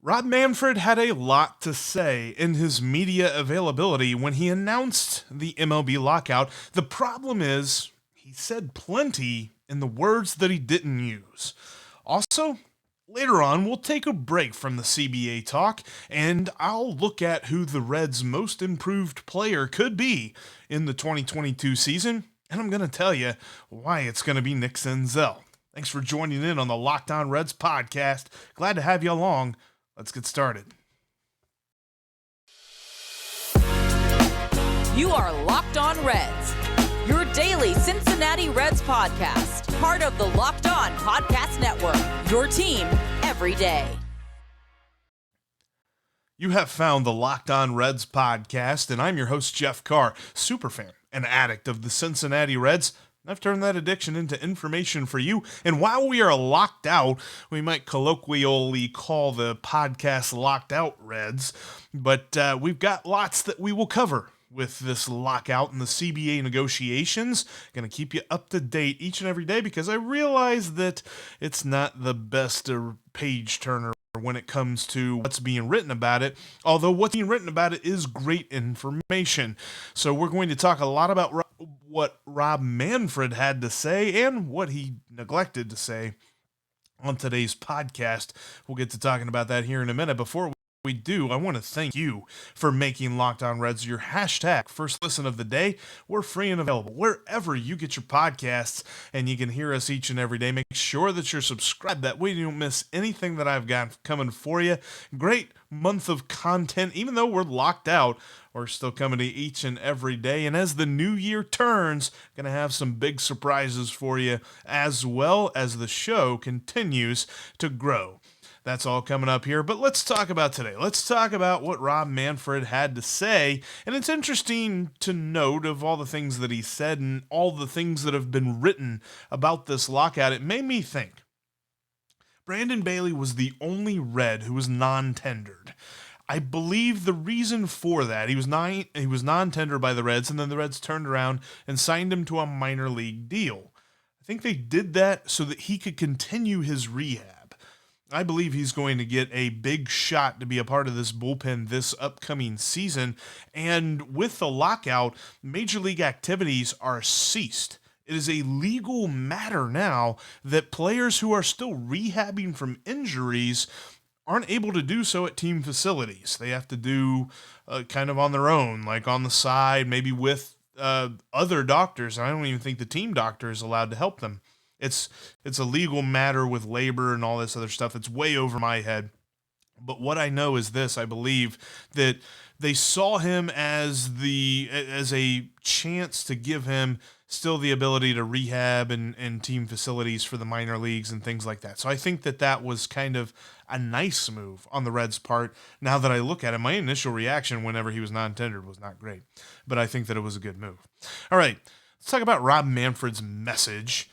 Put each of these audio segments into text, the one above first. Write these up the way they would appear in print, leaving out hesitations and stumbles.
Rob Manfred had a lot to say in his media availability when he announced the MLB lockout. The problem is, he said plenty in the words that he didn't use. Also, later on, we'll take a break from the CBA talk, and I'll look at who the Reds' most improved player could be in the 2022 season, and I'm going to tell you why it's going to be Nick Senzel. Thanks for joining in on the Locked On Reds podcast. Glad to have you along. Let's get started. You are Locked On Reds, your daily Cincinnati Reds podcast, part of the Locked On Podcast Network, your team every day. You have found the Locked On Reds podcast, and I'm your host, Jeff Carr, superfan and addict of the Cincinnati Reds. I've turned that addiction into information for you, and while we are locked out, we might colloquially call the podcast Locked Out Reds, but we've got lots that we will cover with this lockout and the CBA negotiations. Going to keep you up to date each and every day because I realize that it's not the best page turner when it comes to what's being written about it, although what's being written about it is great information. So we're going to talk a lot about what Rob Manfred had to say and what he neglected to say on today's podcast. We'll get to talking about that here in a minute. Before we do, I want to thank you for making Locked On Reds your hashtag first listen of the day. We're free and available wherever you get your podcasts, and you can hear us each and every day. Make sure that you're subscribed. That way you don't miss anything that I've got coming for you. Great month of content. Even though we're locked out, we're still coming to each and every day. And as the new year turns, going to have some big surprises for you, as well as the show continues to grow. That's all coming up here, but let's talk about today. Let's talk about what Rob Manfred had to say, and it's interesting to note of all the things that he said and all the things that have been written about this lockout. It made me think. Brandon Bailey was the only Red who was non-tendered. I believe the reason for that, he was non-tendered by the Reds, and then the Reds turned around and signed him to a minor league deal. I think they did that so that he could continue his rehab. I believe he's going to get a big shot to be a part of this bullpen this upcoming season. And with the lockout, major league activities are ceased. It is a legal matter now that players who are still rehabbing from injuries aren't able to do so at team facilities. They have to do kind of on their own, like on the side, maybe with other doctors. I don't even think the team doctor is allowed to help them. It's a legal matter with labor and all this other stuff. It's way over my head. But what I know is this: I believe that they saw him as a chance to give him still the ability to rehab and team facilities for the minor leagues and things like that. So I think that was kind of a nice move on the Reds' part. Now that I look at it, my initial reaction whenever he was non-tendered was not great, but I think that it was a good move. All right, let's talk about Rob Manfred's message.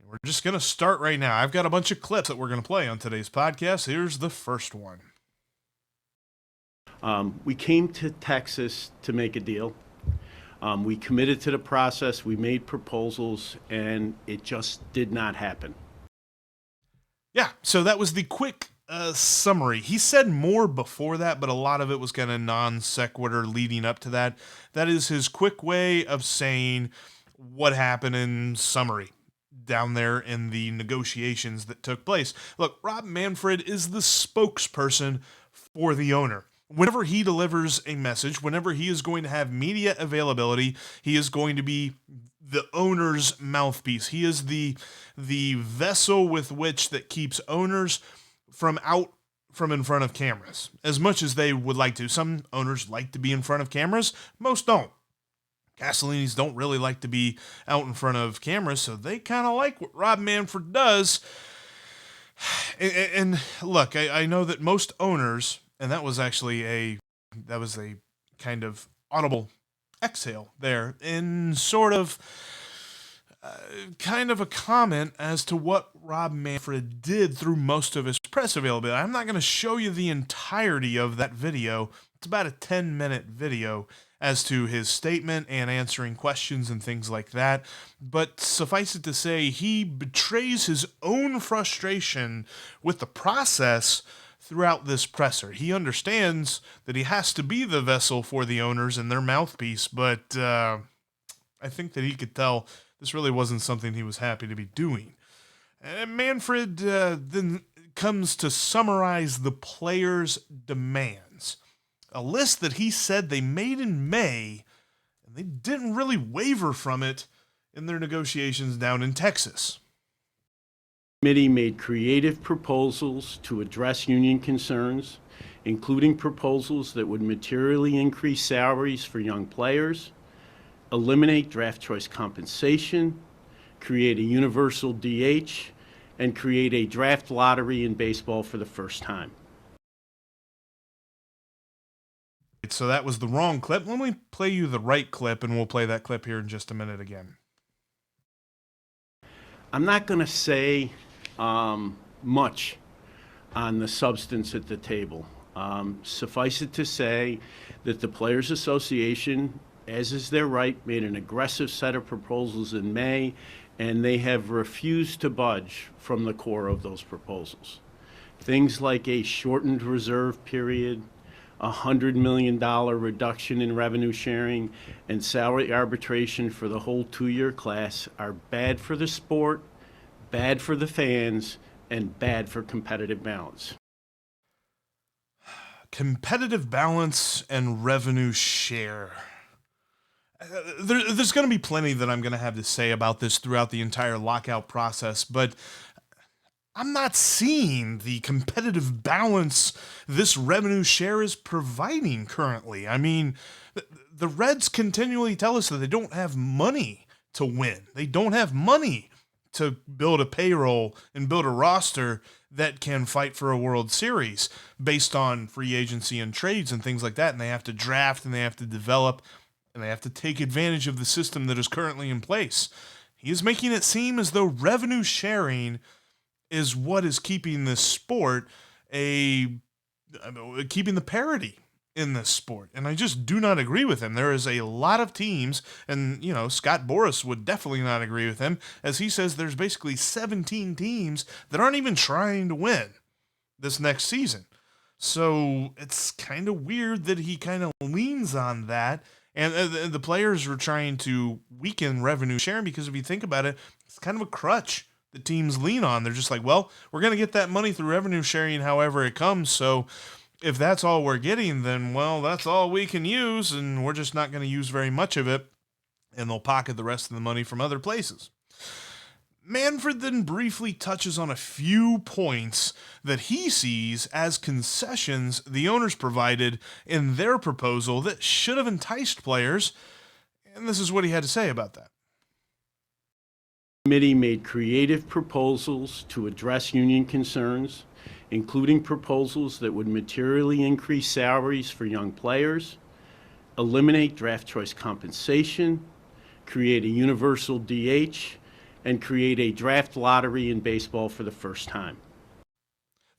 We're just going to start right now. I've got a bunch of clips that we're going to play on today's podcast. Here's the first one. We came to Texas to make a deal. We committed to the process. We made proposals, and it just did not happen. Yeah, so that was the quick summary. He said more before that, but a lot of it was kind of non sequitur leading up to that. That is his quick way of saying what happened in summary down there in the negotiations that took place. Look, Rob Manfred is the spokesperson for the owner. Whenever he delivers a message, whenever he is going to have media availability, he is going to be the owner's mouthpiece. He is the vessel with which that keeps owners from in front of cameras, as much as they would like to. Some owners like to be in front of cameras, most don't. Castellinis don't really like to be out in front of cameras, so they kind of like what Rob Manfred does. And look, I know that most owners, and that was a kind of audible exhale there, in sort of kind of a comment as to what Rob Manfred did through most of his press availability. I'm not going to show you the entirety of that video. It's about a 10-minute video as to his statement and answering questions and things like that. But suffice it to say, he betrays his own frustration with the process throughout this presser. He understands that he has to be the vessel for the owners and their mouthpiece, but I think that he could tell this really wasn't something he was happy to be doing. Manfred then comes to summarize the players' demands. A list that he said they made in May, and they didn't really waver from it in their negotiations down in Texas. The committee made creative proposals to address union concerns, including proposals that would materially increase salaries for young players, eliminate draft choice compensation, create a universal DH, and create a draft lottery in baseball for the first time. So that was the wrong clip. Let me play you the right clip, and we'll play that clip here in just a minute again. I'm not going to say much on the substance at the table. Suffice it to say that the Players Association, as is their right, made an aggressive set of proposals in May, and they have refused to budge from the core of those proposals. Things like a shortened reserve period, a $100 million reduction in revenue sharing, and salary arbitration for the whole two-year class are bad for the sport, bad for the fans, and bad for competitive balance. Competitive balance and revenue share. There's going to be plenty that I'm going to have to say about this throughout the entire lockout process, but I'm not seeing the competitive balance this revenue share is providing currently. I mean, the Reds continually tell us that they don't have money to win. They don't have money to build a payroll and build a roster that can fight for a World Series based on free agency and trades and things like that. And they have to draft and they have to develop and they have to take advantage of the system that is currently in place. He is making it seem as though revenue sharing is what is keeping this sport keeping the parity in this sport. And I just do not agree with him. There is a lot of teams, and, Scott Boras would definitely not agree with him, as he says there's basically 17 teams that aren't even trying to win this next season. So it's kind of weird that he kind of leans on that. And the players were trying to weaken revenue sharing because if you think about it, it's kind of a crutch the teams lean on. They're just like, well, we're going to get that money through revenue sharing however it comes. So if that's all we're getting, then, well, that's all we can use, and we're just not going to use very much of it, and they'll pocket the rest of the money from other places. Manfred then briefly touches on a few points that he sees as concessions the owners provided in their proposal that should have enticed players, and this is what he had to say about that. The committee made creative proposals to address union concerns, including proposals that would materially increase salaries for young players, eliminate draft choice compensation, create a universal DH, and create a draft lottery in baseball for the first time.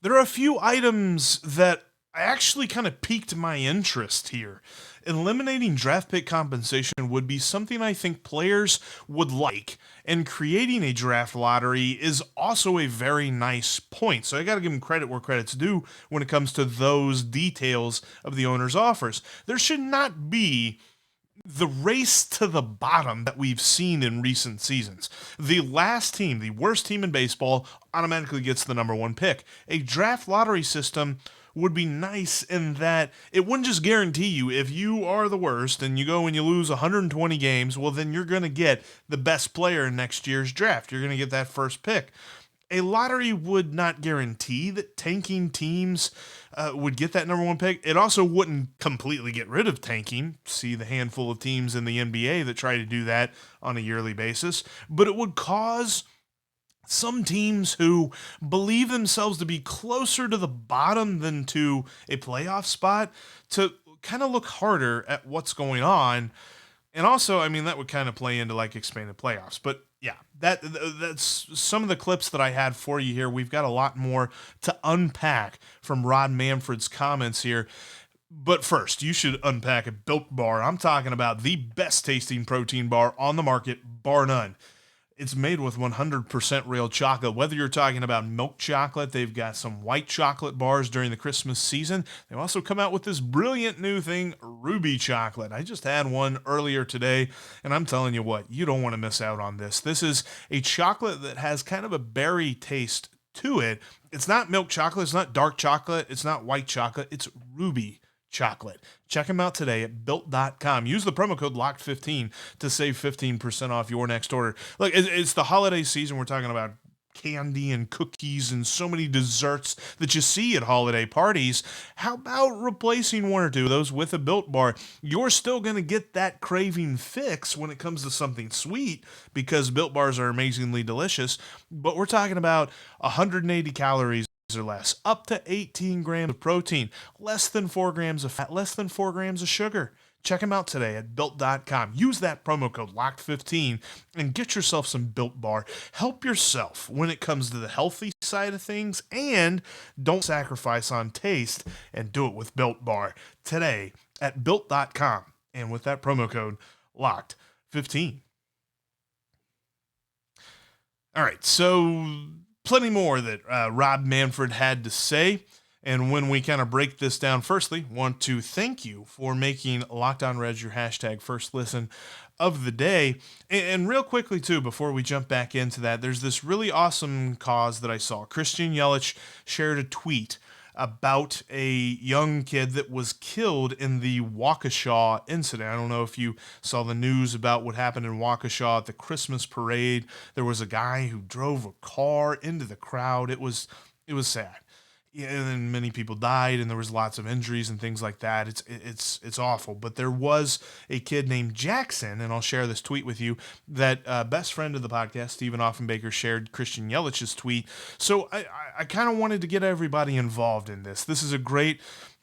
There are a few items that actually kind of piqued my interest here. Eliminating draft pick compensation would be something I think players would like, and creating a draft lottery is also a very nice point. So I got to give them credit where credit's due when it comes to those details of the owner's offers. There should not be the race to the bottom that we've seen in recent seasons. The last team, the worst team in baseball, automatically gets the number one pick. A draft lottery system would be nice in that it wouldn't just guarantee you if you are the worst and you go and you lose 120 games, well, then you're going to get the best player in next year's draft. You're going to get that first pick. A lottery would not guarantee that tanking teams would get that number one pick. It also wouldn't completely get rid of tanking. See the handful of teams in the NBA that try to do that on a yearly basis. But it would cause some teams who believe themselves to be closer to the bottom than to a playoff spot to kind of look harder at what's going on. And also, I mean, that would kind of play into like expanded playoffs. But yeah, that's some of the clips that I had for you here. We've got a lot more to unpack from Rod Manfred's comments here. But first, you should unpack a Built Bar. I'm talking about the best tasting protein bar on the market, bar none. It's made with 100% real chocolate. Whether you're talking about milk chocolate, they've got some white chocolate bars during the Christmas season. They've also come out with this brilliant new thing, ruby chocolate. I just had one earlier today, and I'm telling you what, you don't want to miss out on this. This is a chocolate that has kind of a berry taste to it. It's not milk chocolate, it's not dark chocolate, it's not white chocolate, it's ruby chocolate. Check them out today at built.com. Use the promo code LOCKED15 to save 15% off your next order. Look, it's the holiday season. We're talking about candy and cookies and so many desserts that you see at holiday parties. How about replacing one or two of those with a Built Bar? You're still going to get that craving fix when it comes to something sweet because Built Bars are amazingly delicious, but we're talking about 180 calories or less, up to 18 grams of protein, less than 4 grams of fat, less than 4 grams of sugar. Check them out today at built.com. Use that promo code LOCKED15 and get yourself some Built Bar. Help yourself when it comes to the healthy side of things, and don't sacrifice on taste, and do it with Built Bar today at built.com. And with that promo code LOCKED15. All right, so plenty more that Rob Manfred had to say. And when we kind of break this down, firstly, want to thank you for making Locked On Reds your hashtag first listen of the day. And real quickly, too, before we jump back into that, there's this really awesome cause that I saw. Christian Yelich shared a tweet about a young kid that was killed in the Waukesha incident. I don't know if you saw the news about what happened in Waukesha at the Christmas parade. There was a guy who drove a car into the crowd. It was sad. Yeah, and then many people died, and there was lots of injuries and things like that. It's awful. But there was a kid named Jackson, and I'll share this tweet with you, that best friend of the podcast, Stephen Offenbaker, shared Christian Yelich's tweet. So I kind of wanted to get everybody involved in this. This is a great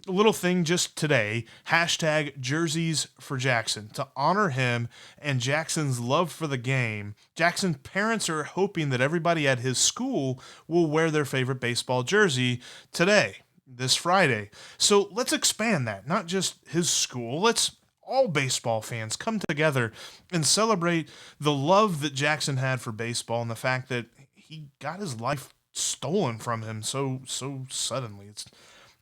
little thing just today, hashtag jerseys for Jackson, to honor him and Jackson's love for the game. Jackson's parents are hoping that everybody at his school will wear their favorite baseball jersey today, this Friday. So let's expand that, not just his school. Let's all baseball fans come together and celebrate the love that Jackson had for baseball and the fact that he got his life stolen from him so suddenly. It's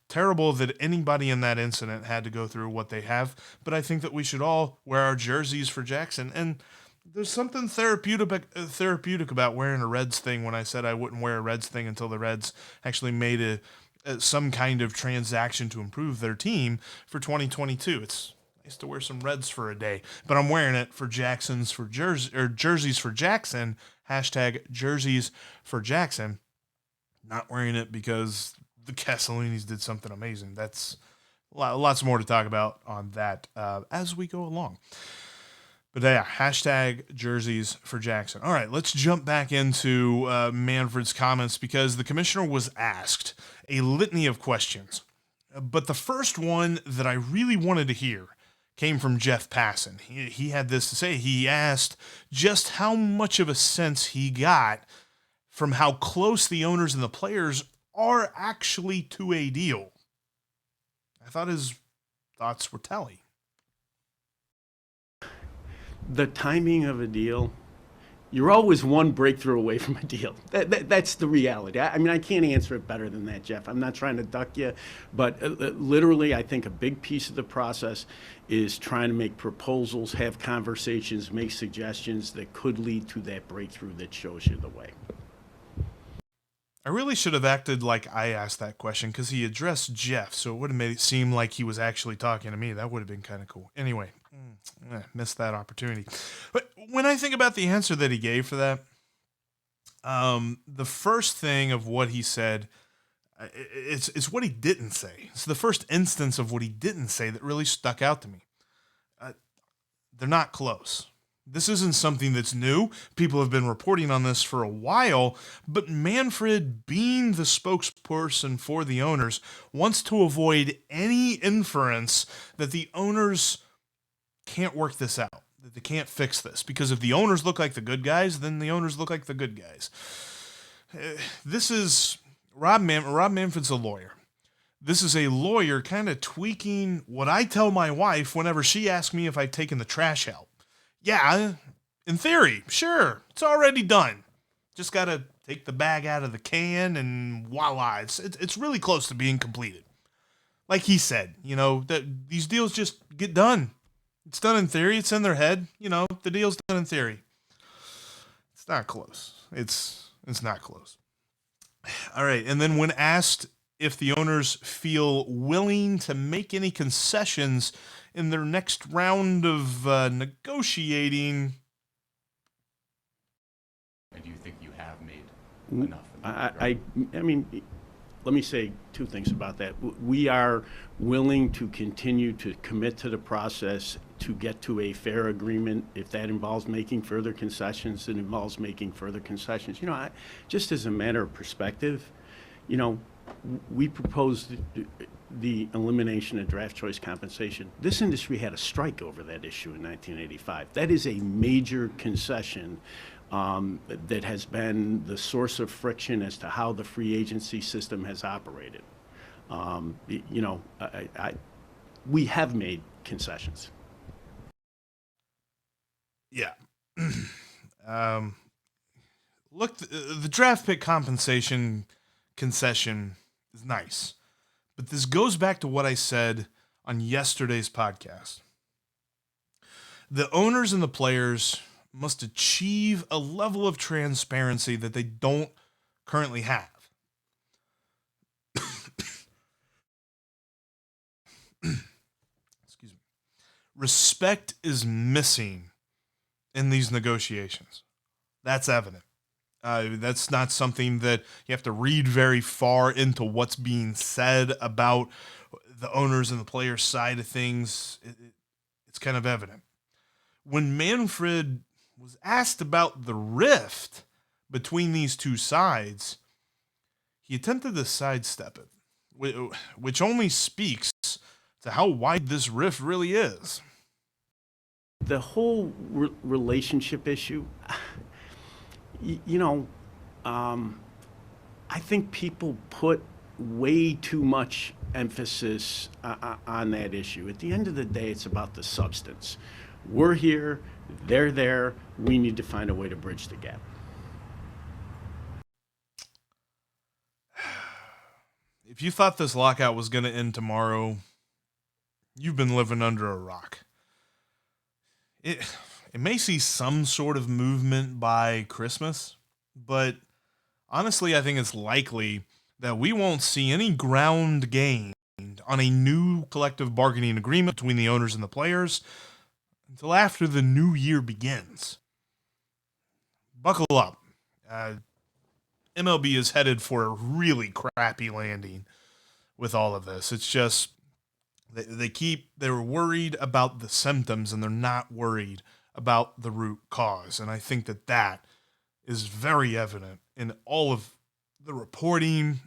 terrible that anybody in that incident had to go through what they have, but I think that we should all wear our jerseys for Jackson. And there's something therapeutic about wearing a Reds thing. When I said I wouldn't wear a Reds thing until the Reds actually made some kind of transaction to improve their team for 2022. It's nice to wear some Reds for a day, but I'm wearing it for jerseys for Jackson, hashtag jerseys for Jackson. Not wearing it because the Castellinis did something amazing. That's lots more to talk about on that as we go along. But yeah, hashtag jerseys for Jackson. All right, let's jump back into Manfred's comments, because the commissioner was asked a litany of questions. But the first one that I really wanted to hear came from Jeff Passan. He had this to say. He asked just how much of a sense he got from how close the owners and the players are actually to a deal. I thought his thoughts were telling. The timing of a deal, you're always one breakthrough away from a deal. That's the reality. I mean, I can't answer it better than that, Jeff. I'm not trying to duck you, but literally, I think a big piece of the process is trying to make proposals, have conversations, make suggestions that could lead to that breakthrough that shows you the way. I really should have acted like I asked that question, because he addressed Jeff, so it would have made it seem like he was actually talking to me. That would have been kind of cool. Anyway, missed that opportunity. But when I think about the answer that he gave for that, the first thing of what he said, it's what he didn't say. It's the first instance of what he didn't say that really stuck out to me. They're not close. This isn't something that's new. People have been reporting on this for a while, but Manfred, being the spokesperson for the owners, wants to avoid any inference that the owners can't work this out, that they can't fix this, because if the owners look like the good guys, then the owners look like the good guys. This is Rob Manfred's a lawyer. This is a lawyer kind of tweaking what I tell my wife whenever she asks me if I've taken the trash out. Yeah, In theory, sure, it's already done. Just got to take the bag out of the can and voila, it's really close to being completed. Like he said, that these deals just get done. It's done in theory. It's in their head. The deal's done in theory. It's not close. It's not close. All right. And then when asked if the owners feel willing to make any concessions in their next round of negotiating. And do you think you have made enough? I mean, let me say two things about that. We are willing to continue to commit to the process to get to a fair agreement. If that involves making further concessions, it involves making further concessions. Just as a matter of perspective, we proposed the elimination of draft choice compensation. This industry had a strike over that issue in 1985. That is a major concession that has been the source of friction as to how the free agency system has operated. We have made concessions. Yeah. Look, the draft pick compensation concession is nice, but this goes back to what I said on yesterday's podcast. The owners and the players must achieve a level of transparency that they don't currently have. Excuse me. Respect is missing in these negotiations. That's evident. That's not something that you have to read very far into what's being said about the owners and the players' side of things. It's kind of evident. When Manfred was asked about the rift between these two sides, he attempted to sidestep it, which only speaks to how wide this rift really is. The whole relationship issue, I think people put way too much emphasis on that issue. At the end of the day, it's about the substance. We're here, they're there, we need to find a way to bridge the gap. If you thought this lockout was going to end tomorrow, you've been living under a rock. It may see some sort of movement by Christmas, but honestly, I think it's likely that we won't see any ground gained on a new collective bargaining agreement between the owners and the players until after the new year begins. Buckle up. MLB is headed for a really crappy landing with all of this. It's just they're worried about the symptoms and they're not worried about the root cause. And I think that is very evident in all of the reporting,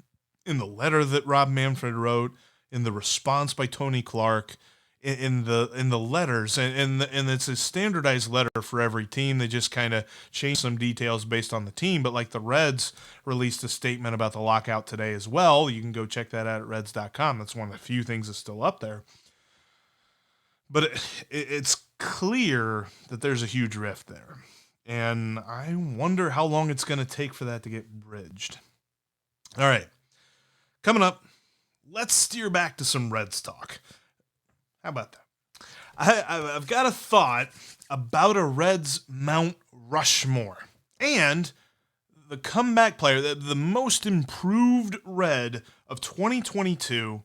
in the letter that Rob Manfred wrote, in the response by Tony Clark, in the letters, and it's a standardized letter for every team. They just kind of change some details based on the team. But like the Reds released a statement about the lockout today as well. You can go check that out at Reds.com. That's one of the few things that's still up there. But it's clear that there's a huge rift there. And I wonder how long it's going to take for that to get bridged. All right. Coming up, let's steer back to some Reds talk. How about that? I've got a thought about a Reds Mount Rushmore and the comeback player, the most improved Red of 2022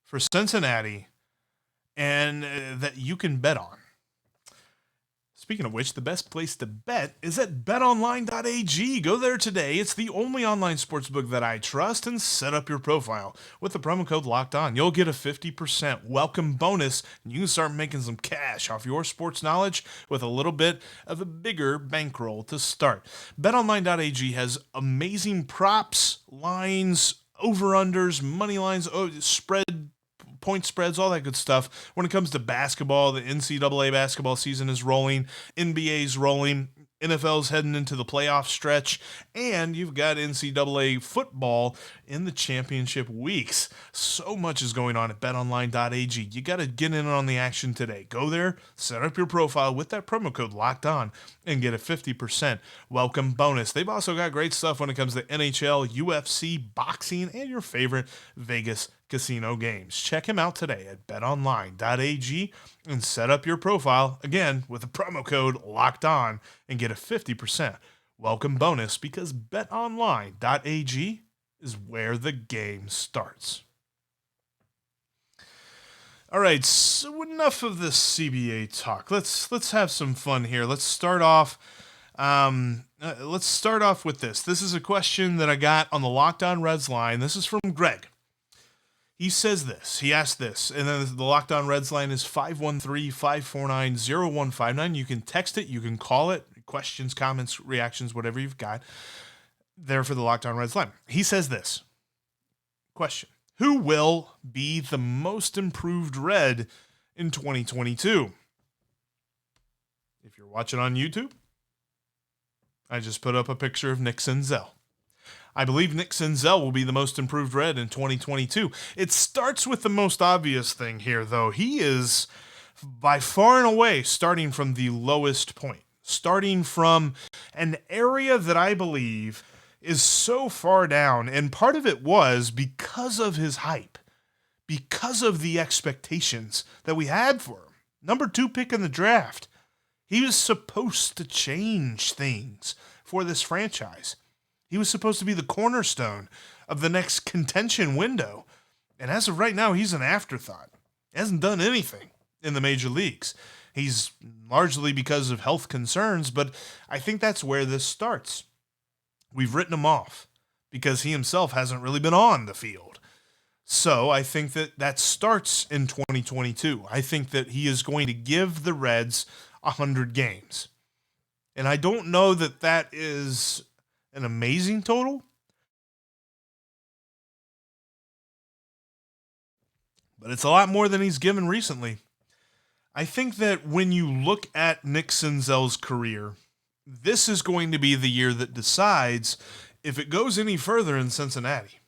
for Cincinnati, and that you can bet on. Speaking of which, the best place to bet is at betonline.ag. Go there today. It's the only online sportsbook that I trust, and set up your profile. With the promo code LOCKEDON, you'll get a 50% welcome bonus, and you can start making some cash off your sports knowledge with a little bit of a bigger bankroll to start. Betonline.ag has amazing props, lines, over-unders, money lines, spread point spreads, all that good stuff. When it comes to basketball, the NCAA basketball season is rolling, NBA's rolling, NFL's heading into the playoff stretch, and you've got NCAA football in the championship weeks. So much is going on at betonline.ag. You got to get in on the action today. Go there, set up your profile with that promo code Locked On, and get a 50% welcome bonus. They've also got great stuff when it comes to NHL, UFC, boxing, and your favorite Vegas casino games. Check him out today at betonline.ag and set up your profile, again, with the promo code Locked On, and get a 50% welcome bonus, because betonline.ag is where the game starts. All right, so enough of this CBA talk. Let's have some fun here. Let's start off with this. This is a question that I got on the Locked On Reds line. This is from Greg. He says this. He asked this, and then the Locked On Reds line is 513-549-0159. You can text it. You can call it. Questions, comments, reactions, whatever you've got there for the Locked On Reds line. He says this. Question. Who will be the most improved Red in 2022? If you're watching on YouTube, I just put up a picture of Nick Senzel. I believe Nick Senzel will be the most improved Red in 2022. It starts with the most obvious thing here, though. He is by far and away starting from the lowest point, starting from an area that I believe is so far down, and part of it was because of his hype, because of the expectations that we had for him. Number 2 pick in the draft. He was supposed to change things for this franchise. He was supposed to be the cornerstone of the next contention window. And as of right now, he's an afterthought. He hasn't done anything in the major leagues. He's largely because of health concerns, but I think that's where this starts. We've written him off because he himself hasn't really been on the field. So I think that starts in 2022. I think that he is going to give the Reds 100 games. And I don't know that that is an amazing total, but it's a lot more than he's given recently. I think that when you look at Nick Senzel's career, this is going to be the year that decides if it goes any further in Cincinnati.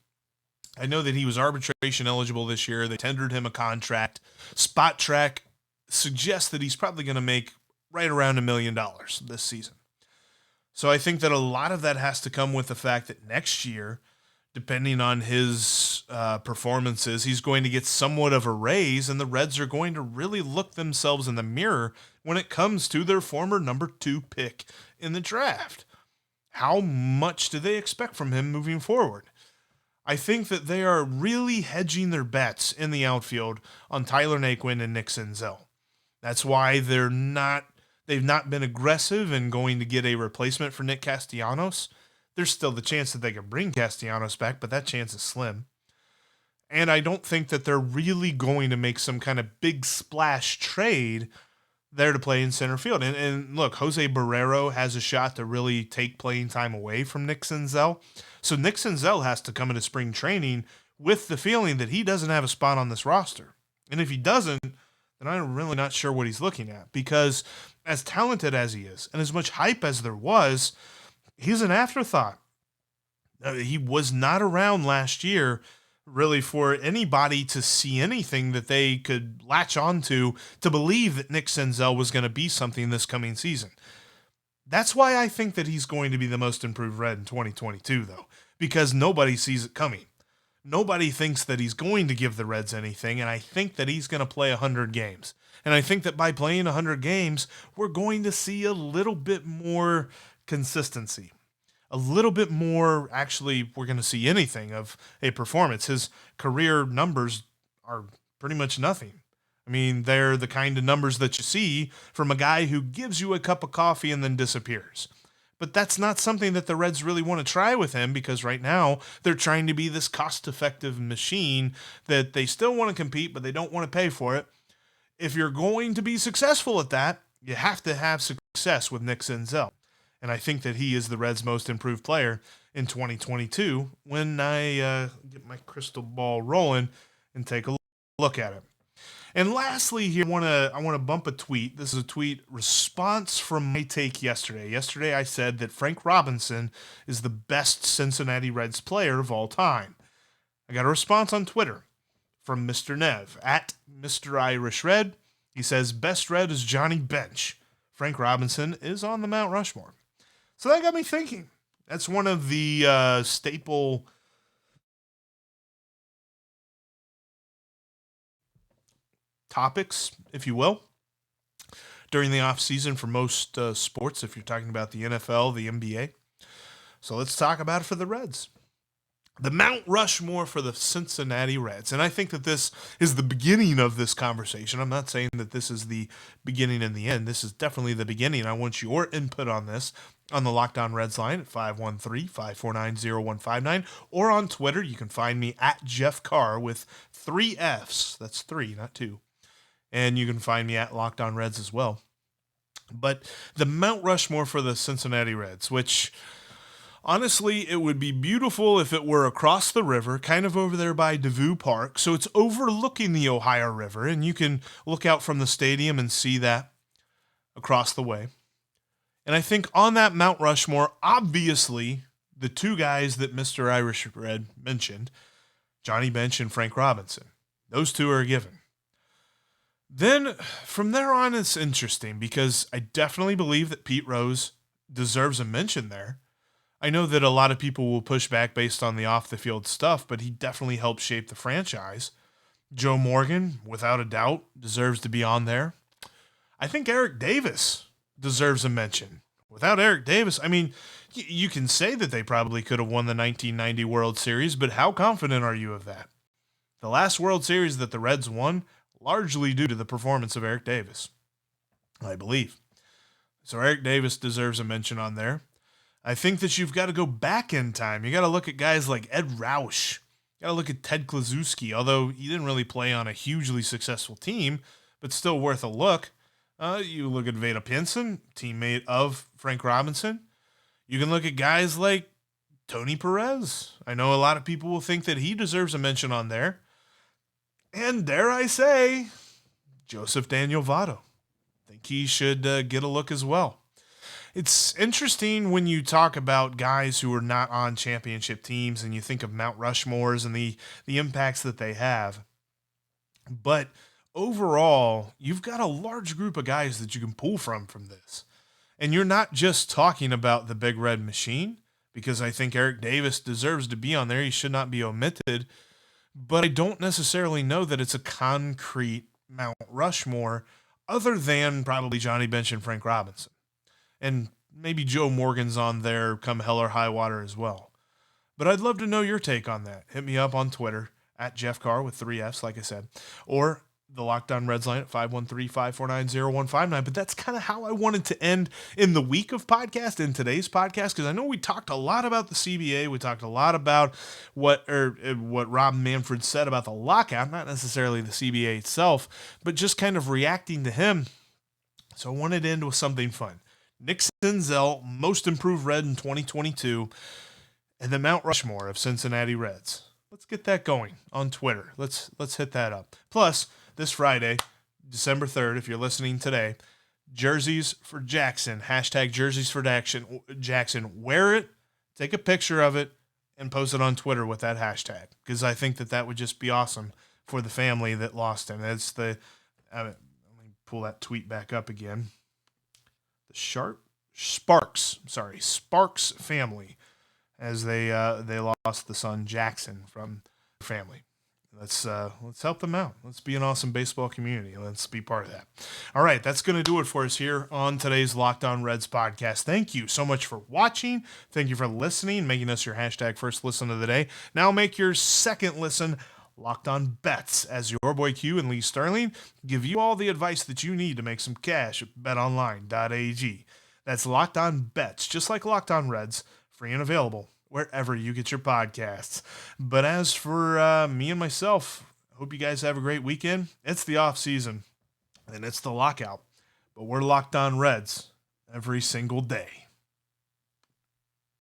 I know that he was arbitration eligible this year. They tendered him a contract. Spot Track suggests that he's probably going to make right around $1 million this season. So I think that a lot of that has to come with the fact that next year, depending on his performances, he's going to get somewhat of a raise, and the Reds are going to really look themselves in the mirror when it comes to their former number 2 pick in the draft. How much do they expect from him moving forward? I think that they are really hedging their bets in the outfield on Tyler Naquin and Nick Senzel. That's why they've not been aggressive in going to get a replacement for Nick Castellanos. There's still the chance that they could bring Castellanos back, but that chance is slim. And I don't think that they're really going to make some kind of big splash trade there to play in center field. And look, Jose Barrero has a shot to really take playing time away from Nick Senzel. So Nick Senzel has to come into spring training with the feeling that he doesn't have a spot on this roster. And if he doesn't, then I'm really not sure what he's looking at, because as talented as he is and as much hype as there was, he's an afterthought. He was not around last year really for anybody to see anything that they could latch onto to believe that Nick Senzel was going to be something this coming season. That's why I think that he's going to be the most improved Red in 2022, though, because nobody sees it coming. Nobody thinks that he's going to give the Reds anything, and I think that he's going to play 100 games. And I think that by playing 100 games, we're going to see a little bit more consistency. A little bit more, actually, we're going to see anything of a performance. His career numbers are pretty much nothing. I mean, they're the kind of numbers that you see from a guy who gives you a cup of coffee and then disappears. But that's not something that the Reds really want to try with him, because right now they're trying to be this cost-effective machine that they still want to compete, but they don't want to pay for it. If you're going to be successful at that, you have to have success with Nick Senzel. And I think that he is the Reds' most improved player in 2022 when I get my crystal ball rolling and take a look at it. And lastly here, I want to bump a tweet. This is a tweet response from my take yesterday. Yesterday I said that Frank Robinson is the best Cincinnati Reds player of all time. I got a response on Twitter from Mr. Nev, at Mr. Irish Red. He says, best Red is Johnny Bench. Frank Robinson is on the Mount Rushmore. So that got me thinking. That's one of the staple topics, if you will, during the offseason for most sports, if you're talking about the NFL, the NBA. So let's talk about it for the Reds. The Mount Rushmore for the Cincinnati Reds. And I think that this is the beginning of this conversation. I'm not saying that this is the beginning and the end. This is definitely the beginning. I want your input on this on the Locked On Reds line at 513-549-0159 or on Twitter. You can find me at Jeff Carr with 3 Fs. That's 3, not 2. And you can find me at Locked On Reds as well. But the Mount Rushmore for the Cincinnati Reds, which honestly, it would be beautiful if it were across the river, kind of over there by Devou Park. So it's overlooking the Ohio River, and you can look out from the stadium and see that across the way. And I think on that Mount Rushmore, obviously, the 2 guys that Mr. Irish Red mentioned, Johnny Bench and Frank Robinson, those 2 are a given. Then from there on, it's interesting because I definitely believe that Pete Rose deserves a mention there. I know that a lot of people will push back based on the off-the-field stuff, but he definitely helped shape the franchise. Joe Morgan, without a doubt, deserves to be on there. I think Eric Davis deserves a mention. Without Eric Davis, I mean, you can say that they probably could have won the 1990 World Series, but how confident are you of that? The last World Series that the Reds won, largely due to the performance of Eric Davis, I believe. So Eric Davis deserves a mention on there. I think that you've got to go back in time. You got to look at guys like Ed Roush. You got to look at Ted Kluszewski, although he didn't really play on a hugely successful team, but still worth a look. You look at Vada Pinson, teammate of Frank Robinson. You can look at guys like Tony Perez. I know a lot of people will think that he deserves a mention on there. And dare I say, Joseph Daniel Votto. I think he should get a look as well. It's interesting when you talk about guys who are not on championship teams and you think of Mount Rushmores and the impacts that they have. But overall, you've got a large group of guys that you can pull from this. And you're not just talking about the Big Red Machine, because I think Eric Davis deserves to be on there. He should not be omitted. But I don't necessarily know that it's a concrete Mount Rushmore other than probably Johnny Bench and Frank Robinson. And maybe Joe Morgan's on there come hell or high water as well. But I'd love to know your take on that. Hit me up on Twitter at Jeff Carr with 3 Fs, like I said, or the Locked On Reds line at 513-549-0159. But that's kind of how I wanted to end in the week of podcast, in today's podcast, because I know we talked a lot about the CBA. We talked a lot about what Rob Manfred said about the lockout, not necessarily the CBA itself, but just kind of reacting to him. So I wanted to end with something fun. Nick Senzel, most improved Red in 2022, and the Mount Rushmore of Cincinnati Reds. Let's get that going on Twitter. Let's hit that up. Plus, this Friday, December 3rd, if you're listening today, jerseys for Jackson, hashtag jerseys for Jackson. Wear it, take a picture of it, and post it on Twitter with that hashtag, because I think that would just be awesome for the family that lost him. It's let me pull that tweet back up again. The Sparks family, as they lost the son Jackson from the family. Let's help them out. Let's be an awesome baseball community. Let's be part of that. All right, that's going to do it for us here on today's Locked On Reds podcast. Thank you so much for watching. Thank you for listening, making us your hashtag first listen of the day. Now make your second listen Locked On Bets, as your boy Q and Lee Sterling give you all the advice that you need to make some cash at betonline.ag. That's Locked On Bets, just like Locked On Reds, free and available wherever you get your podcasts. But as for me and myself, hope you guys have a great weekend. It's the off season and it's the lockout, but we're Locked On Reds every single day.